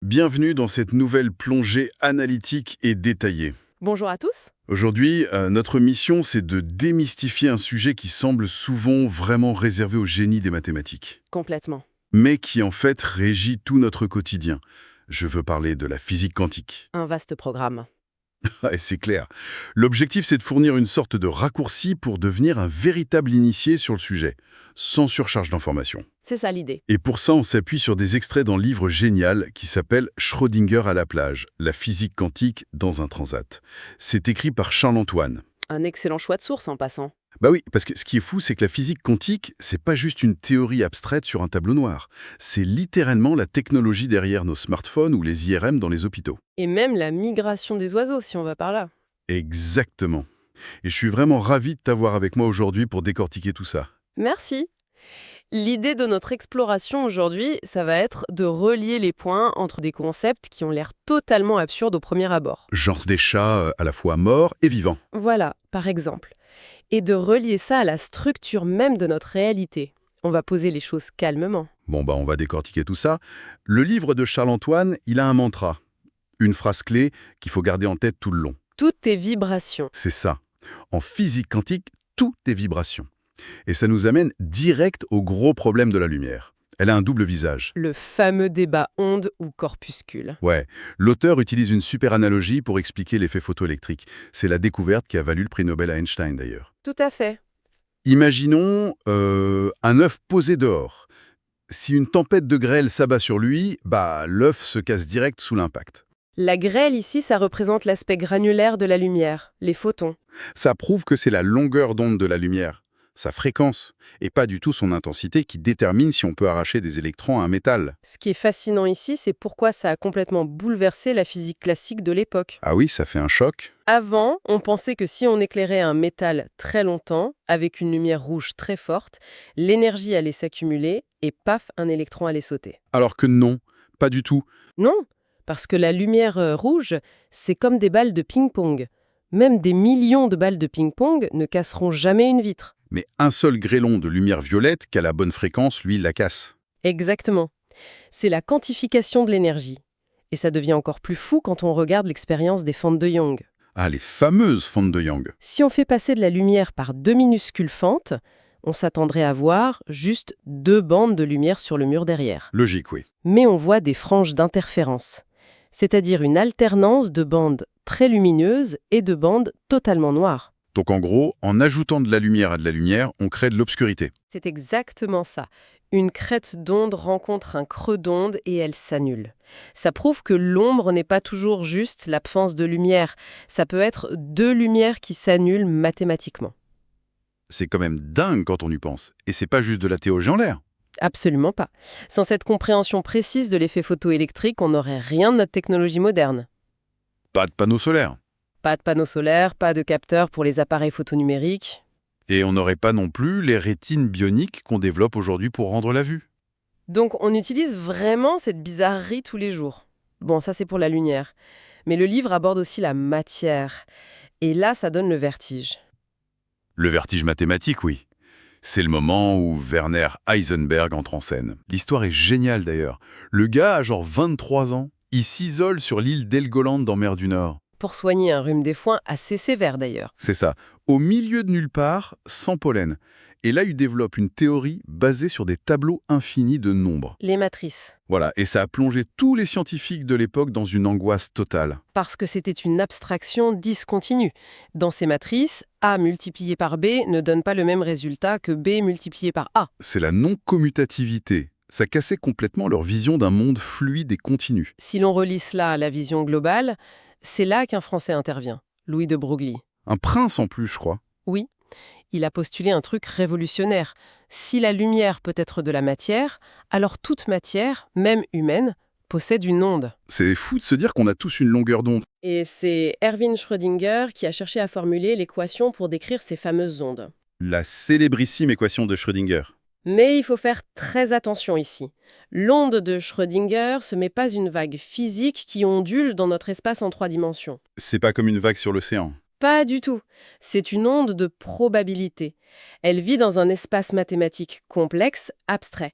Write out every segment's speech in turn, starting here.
Bienvenue dans cette nouvelle plongée analytique et détaillée. Bonjour à tous. Aujourd'hui, notre mission, c'est de démystifier un sujet qui semble souvent vraiment réservé au génie des mathématiques, Complètement. mais qui en fait régit tout notre quotidien. Je veux parler de la physique quantique. Un vaste programme. Et c'est clair. L'objectif, c'est de fournir une sorte de raccourci pour devenir un véritable initié sur le sujet, sans surcharge d'informations. C'est ça l'idée. Et pour ça, on s'appuie sur des extraits d'un livre génial qui s'appelle Schrödinger à la plage, la physique quantique dans un transat. C'est écrit par Charles-Antoine. Un excellent choix de source en passant. Bah oui, parce que ce qui est fou, c'est que la physique quantique, c'est pas juste une théorie abstraite sur un tableau noir. C'est littéralement la technologie derrière nos smartphones ou les IRM dans les hôpitaux. Et même la migration des oiseaux, si on va par là. Exactement. Et je suis vraiment ravi de t'avoir avec moi aujourd'hui pour décortiquer tout ça. Merci. L'idée de notre exploration aujourd'hui, ça va être de relier les points entre des concepts qui ont l'air totalement absurdes au premier abord. Genre des chats à la fois morts et vivants. Voilà, par exemple. Et de relier ça à la structure même de notre réalité. On va poser les choses calmement. Bon, on va décortiquer tout ça. Le livre de Charles-Antoine, il a un mantra. Une phrase clé qu'il faut garder en tête tout le long. Toutes tes vibrations. C'est ça. En physique quantique, tout est vibration. Et ça nous amène direct au gros problème de la lumière. Elle a un double visage. Le fameux débat onde ou corpuscule. Ouais, l'auteur utilise une super analogie pour expliquer l'effet photoélectrique. C'est la découverte qui a valu le prix Nobel à Einstein d'ailleurs. Tout à fait. Imaginons un œuf posé dehors. Si une tempête de grêle s'abat sur lui, l'œuf se casse direct sous l'impact. La grêle ici, ça représente l'aspect granulaire de la lumière, les photons. Ça prouve que c'est la longueur d'onde de la lumière, sa fréquence, et pas du tout son intensité qui détermine si on peut arracher des électrons à un métal. Ce qui est fascinant ici, c'est pourquoi ça a complètement bouleversé la physique classique de l'époque. Ah oui, ça fait un choc. Avant, on pensait que si on éclairait un métal très longtemps, avec une lumière rouge très forte, l'énergie allait s'accumuler et paf, un électron allait sauter. Alors que non, pas du tout. Non, parce que la lumière rouge, c'est comme des balles de ping-pong. Même des millions de balles de ping-pong ne casseront jamais une vitre. Mais un seul grêlon de lumière violette qui a la bonne fréquence, lui, la casse. Exactement. C'est la quantification de l'énergie. Et ça devient encore plus fou quand on regarde l'expérience des fentes de Young. Ah, les fameuses fentes de Young. Si on fait passer de la lumière par deux minuscules fentes, on s'attendrait à voir juste deux bandes de lumière sur le mur derrière. Logique, oui. Mais on voit des franges d'interférence, c'est-à-dire une alternance de bandes très lumineuses et de bandes totalement noires. Donc en gros, en ajoutant de la lumière à de la lumière, on crée de l'obscurité. C'est exactement ça. Une crête d'onde rencontre un creux d'onde et elle s'annule. Ça prouve que l'ombre n'est pas toujours juste l'absence de lumière. Ça peut être deux lumières qui s'annulent mathématiquement. C'est quand même dingue quand on y pense. Et c'est pas juste de la théologie en l'air. Absolument pas. Sans cette compréhension précise de l'effet photoélectrique, on n'aurait rien de notre technologie moderne. Pas de panneaux solaires. Pas de panneaux solaires, pas de capteurs pour les appareils photonumériques. Et on n'aurait pas non plus les rétines bioniques qu'on développe aujourd'hui pour rendre la vue. Donc on utilise vraiment cette bizarrerie tous les jours. Bon, ça c'est pour la lumière. Mais le livre aborde aussi la matière. Et là, ça donne le vertige. Le vertige mathématique, oui. C'est le moment où Werner Heisenberg entre en scène. L'histoire est géniale d'ailleurs. Le gars a genre 23 ans. Il s'isole sur l'île d'Helgoland en mer du Nord. Pour soigner un rhume des foins assez sévère d'ailleurs. C'est ça. Au milieu de nulle part, sans pollen. Et là, il développe une théorie basée sur des tableaux infinis de nombres. Les matrices. Voilà, et ça a plongé tous les scientifiques de l'époque dans une angoisse totale. Parce que c'était une abstraction discontinue. Dans ces matrices, A multiplié par B ne donne pas le même résultat que B multiplié par A. C'est la non-commutativité. Ça cassait complètement leur vision d'un monde fluide et continu. Si l'on relie cela à la vision globale, c'est là qu'un Français intervient, Louis de Broglie. Un prince en plus, je crois. Oui, il a postulé un truc révolutionnaire. Si la lumière peut être de la matière, alors toute matière, même humaine, possède une onde. C'est fou de se dire qu'on a tous une longueur d'onde. Et c'est Erwin Schrödinger qui a cherché à formuler l'équation pour décrire ces fameuses ondes. La célébrissime équation de Schrödinger. Mais il faut faire très attention ici. L'onde de Schrödinger, ce n'est pas une vague physique qui ondule dans notre espace en 3 dimensions. C'est pas comme une vague sur l'océan. Pas du tout. C'est une onde de probabilité. Elle vit dans un espace mathématique complexe, abstrait.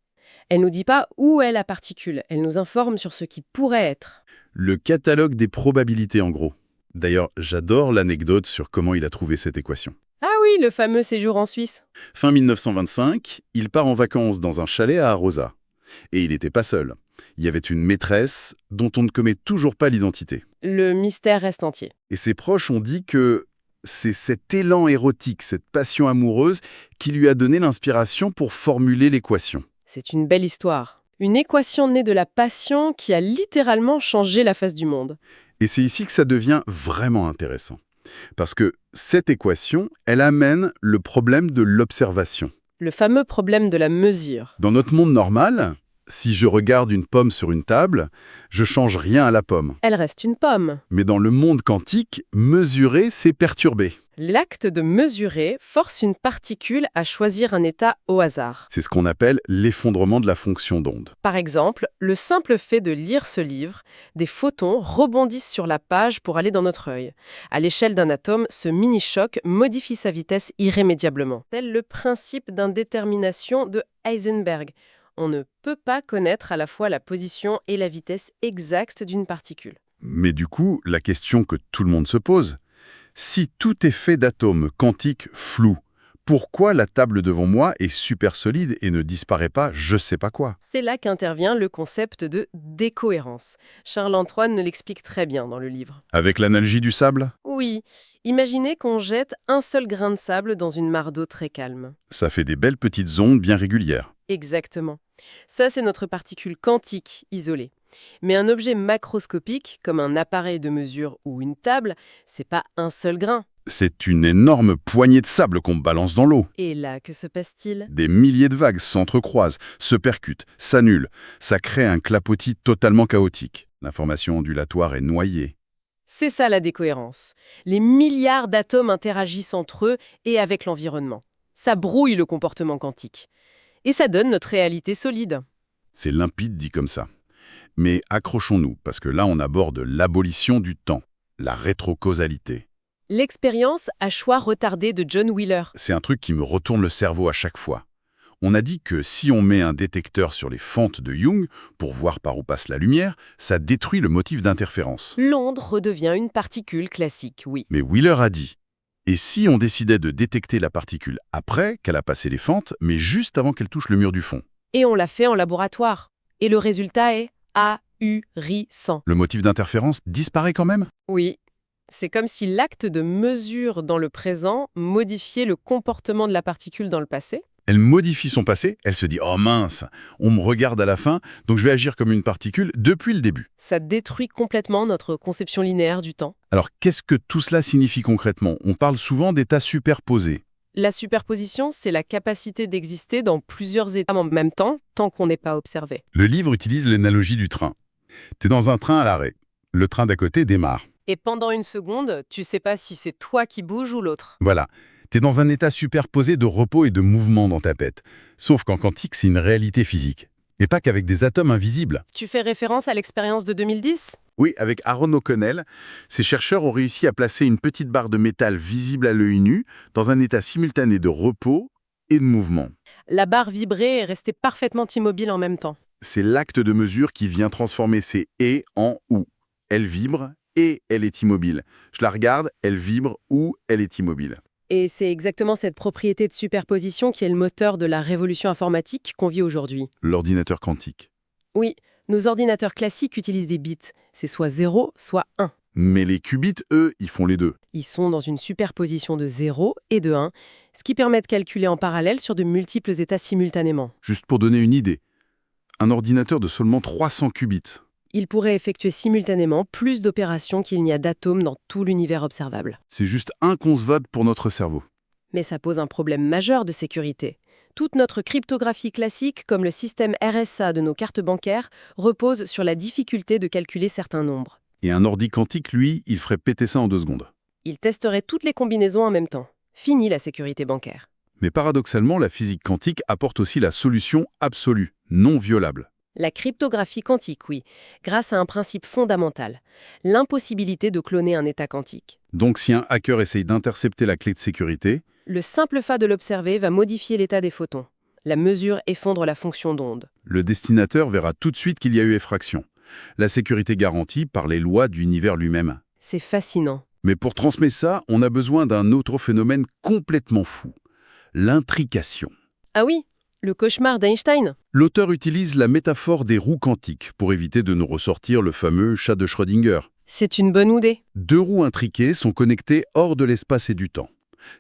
Elle nous dit pas où est la particule, elle nous informe sur ce qui pourrait être. Le catalogue des probabilités, en gros. D'ailleurs, j'adore l'anecdote sur comment il a trouvé cette équation. Ah oui, le fameux séjour en Suisse. Fin 1925, il part en vacances dans un chalet à Arosa. Et il n'était pas seul. Il y avait une maîtresse dont on ne connaît toujours pas l'identité. Le mystère reste entier. Et ses proches ont dit que c'est cet élan érotique, cette passion amoureuse, qui lui a donné l'inspiration pour formuler l'équation. C'est une belle histoire. Une équation née de la passion qui a littéralement changé la face du monde. Et c'est ici que ça devient vraiment intéressant. Parce que cette équation, elle amène le problème de l'observation. Le fameux problème de la mesure. Dans notre monde normal, si je regarde une pomme sur une table, je change rien à la pomme. Elle reste une pomme. Mais dans le monde quantique, mesurer, c'est perturber. L'acte de mesurer force une particule à choisir un état au hasard. C'est ce qu'on appelle l'effondrement de la fonction d'onde. Par exemple, le simple fait de lire ce livre, des photons rebondissent sur la page pour aller dans notre œil. À l'échelle d'un atome, ce mini-choc modifie sa vitesse irrémédiablement. Tel le principe d'indétermination de Heisenberg. On ne peut pas connaître à la fois la position et la vitesse exacte d'une particule. Mais du coup, la question que tout le monde se pose, si tout est fait d'atomes quantiques flous, pourquoi la table devant moi est super solide et ne disparaît pas je sais pas quoi? C'est là qu'intervient le concept de décohérence. Charles-Antoine l'explique très bien dans le livre. Avec l'analogie du sable? Oui, imaginez qu'on jette un seul grain de sable dans une mare d'eau très calme. Ça fait des belles petites ondes bien régulières. Exactement. Ça, c'est notre particule quantique isolée. Mais un objet macroscopique, comme un appareil de mesure ou une table, c'est pas un seul grain. C'est une énorme poignée de sable qu'on balance dans l'eau. Et là, que se passe-t-il? Des milliers de vagues s'entrecroisent, se percutent, s'annulent. Ça crée un clapotis totalement chaotique. L'information ondulatoire est noyée. C'est ça la décohérence. Les milliards d'atomes interagissent entre eux et avec l'environnement. Ça brouille le comportement quantique. Et ça donne notre réalité solide. C'est limpide dit comme ça. Mais accrochons-nous, parce que là on aborde l'abolition du temps, la rétrocausalité. L'expérience à choix retardé de John Wheeler. C'est un truc qui me retourne le cerveau à chaque fois. On a dit que si on met un détecteur sur les fentes de Young pour voir par où passe la lumière, ça détruit le motif d'interférence. L'onde redevient une particule classique, oui. Mais Wheeler a dit, et si on décidait de détecter la particule après qu'elle a passé les fentes, mais juste avant qu'elle touche le mur du fond? Et on l'a fait en laboratoire. Et le résultat est ahurissant. Le motif d'interférence disparaît quand même? Oui. C'est comme si l'acte de mesure dans le présent modifiait le comportement de la particule dans le passé. Elle modifie son passé, elle se dit « Oh mince, on me regarde à la fin, donc je vais agir comme une particule depuis le début. » Ça détruit complètement notre conception linéaire du temps. Alors qu'est-ce que tout cela signifie concrètement? On parle souvent d'états superposés. La superposition, c'est la capacité d'exister dans plusieurs états en même temps, tant qu'on n'est pas observé. Le livre utilise l'analogie du train. T'es dans un train à l'arrêt. Le train d'à côté démarre. Et pendant une seconde, tu sais pas si c'est toi qui bouge ou l'autre. Voilà. T'es dans un état superposé de repos et de mouvement dans ta tête. Sauf qu'en quantique, c'est une réalité physique. Et pas qu'avec des atomes invisibles. Tu fais référence à l'expérience de 2010 ? Oui, avec Aaron O'Connell, ces chercheurs ont réussi à placer une petite barre de métal visible à l'œil nu dans un état simultané de repos et de mouvement. La barre vibrait et restait parfaitement immobile en même temps. C'est l'acte de mesure qui vient transformer ces « et » en « ou ». Elle vibre et elle est immobile. Je la regarde, elle vibre ou elle est immobile. Et c'est exactement cette propriété de superposition qui est le moteur de la révolution informatique qu'on vit aujourd'hui. L'ordinateur quantique. Oui, nos ordinateurs classiques utilisent des bits. C'est soit 0, soit 1. Mais les qubits, eux, ils font les deux. Ils sont dans une superposition de 0 et de 1, ce qui permet de calculer en parallèle sur de multiples états simultanément. Juste pour donner une idée, un ordinateur de seulement 300 qubits. Il pourrait effectuer simultanément plus d'opérations qu'il n'y a d'atomes dans tout l'univers observable. C'est juste inconcevable pour notre cerveau. Mais ça pose un problème majeur de sécurité. Toute notre cryptographie classique, comme le système RSA de nos cartes bancaires, repose sur la difficulté de calculer certains nombres. Et un ordi quantique, lui, il ferait péter ça en 2 secondes. Il testerait toutes les combinaisons en même temps. Fini la sécurité bancaire. Mais paradoxalement, la physique quantique apporte aussi la solution absolue, non violable. La cryptographie quantique, oui, grâce à un principe fondamental, l'impossibilité de cloner un état quantique. Donc si un hacker essaye d'intercepter la clé de sécurité, Le simple fait de l'observer va modifier l'état des photons. La mesure effondre la fonction d'onde. Le destinateur verra tout de suite qu'il y a eu effraction. La sécurité garantie par les lois de l'univers lui-même. C'est fascinant. Mais pour transmettre ça, on a besoin d'un autre phénomène complètement fou. L'intrication. Ah oui, le cauchemar d'Einstein. L'auteur utilise la métaphore des roues quantiques pour éviter de nous ressortir le fameux chat de Schrödinger. C'est une bonne idée. 2 roues intriquées sont connectées hors de l'espace et du temps.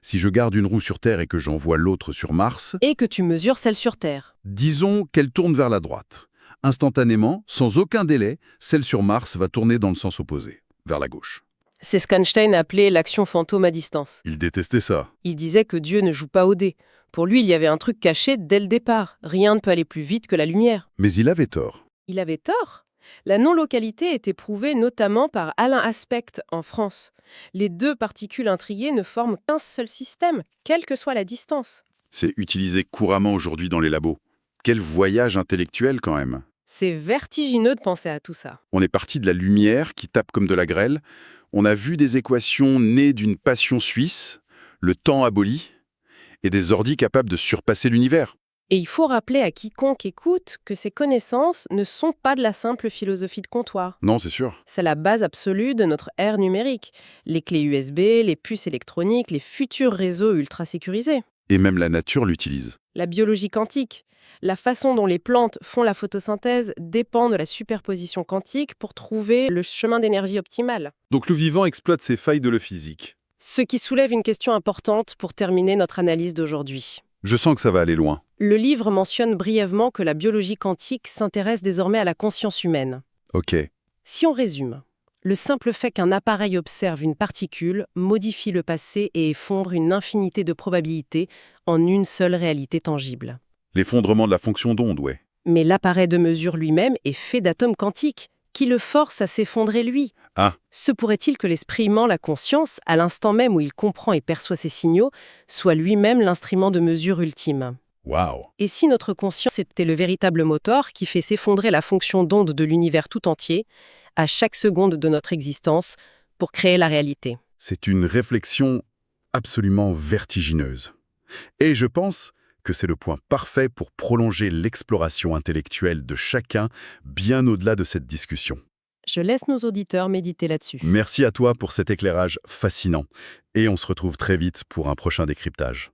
Si je garde une roue sur Terre et que j'envoie l'autre sur Mars, Et que tu mesures celle sur Terre. disons qu'elle tourne vers la droite. Instantanément, sans aucun délai, celle sur Mars va tourner dans le sens opposé, vers la gauche. C'est ce qu'Einstein appelait l'action fantôme à distance. Il détestait ça. Il disait que Dieu ne joue pas au dé. Pour lui, il y avait un truc caché dès le départ. Rien ne peut aller plus vite que la lumière. Mais il avait tort. Il avait tort. La non-localité était prouvée notamment par Alain Aspect en France. Les 2 particules intriguées ne forment qu'un seul système, quelle que soit la distance. C'est utilisé couramment aujourd'hui dans les labos. Quel voyage intellectuel quand même. C'est vertigineux de penser à tout ça. On est parti de la lumière qui tape comme de la grêle. On a vu des équations nées d'une passion suisse, le temps aboli, et des ordis capables de surpasser l'univers. Et il faut rappeler à quiconque écoute que ces connaissances ne sont pas de la simple philosophie de comptoir. Non, c'est sûr. C'est la base absolue de notre ère numérique. Les clés USB, les puces électroniques, les futurs réseaux ultra sécurisés. Et même la nature l'utilise. La biologie quantique. La façon dont les plantes font la photosynthèse dépend de la superposition quantique pour trouver le chemin d'énergie optimal. Donc le vivant exploite ces failles de la physique. Ce qui soulève une question importante pour terminer notre analyse d'aujourd'hui. Je sens que ça va aller loin. Le livre mentionne brièvement que la biologie quantique s'intéresse désormais à la conscience humaine. Ok. Si on résume, le simple fait qu'un appareil observe une particule modifie le passé et effondre une infinité de probabilités en une seule réalité tangible. L'effondrement de la fonction d'onde, ouais. Mais l'appareil de mesure lui-même est fait d'atomes quantiques, qui le forcent à s'effondrer lui. Ah. Se pourrait-il que l'exprimant la conscience, à l'instant même où il comprend et perçoit ces signaux, soit lui-même l'instrument de mesure ultime? Waouh. Et si notre conscience était le véritable moteur qui fait s'effondrer la fonction d'onde de l'univers tout entier, à chaque seconde de notre existence, pour créer la réalité? C'est une réflexion absolument vertigineuse. Et je pense que c'est le point parfait pour prolonger l'exploration intellectuelle de chacun bien au-delà de cette discussion. Je laisse nos auditeurs méditer là-dessus. Merci à toi pour cet éclairage fascinant. Et on se retrouve très vite pour un prochain décryptage.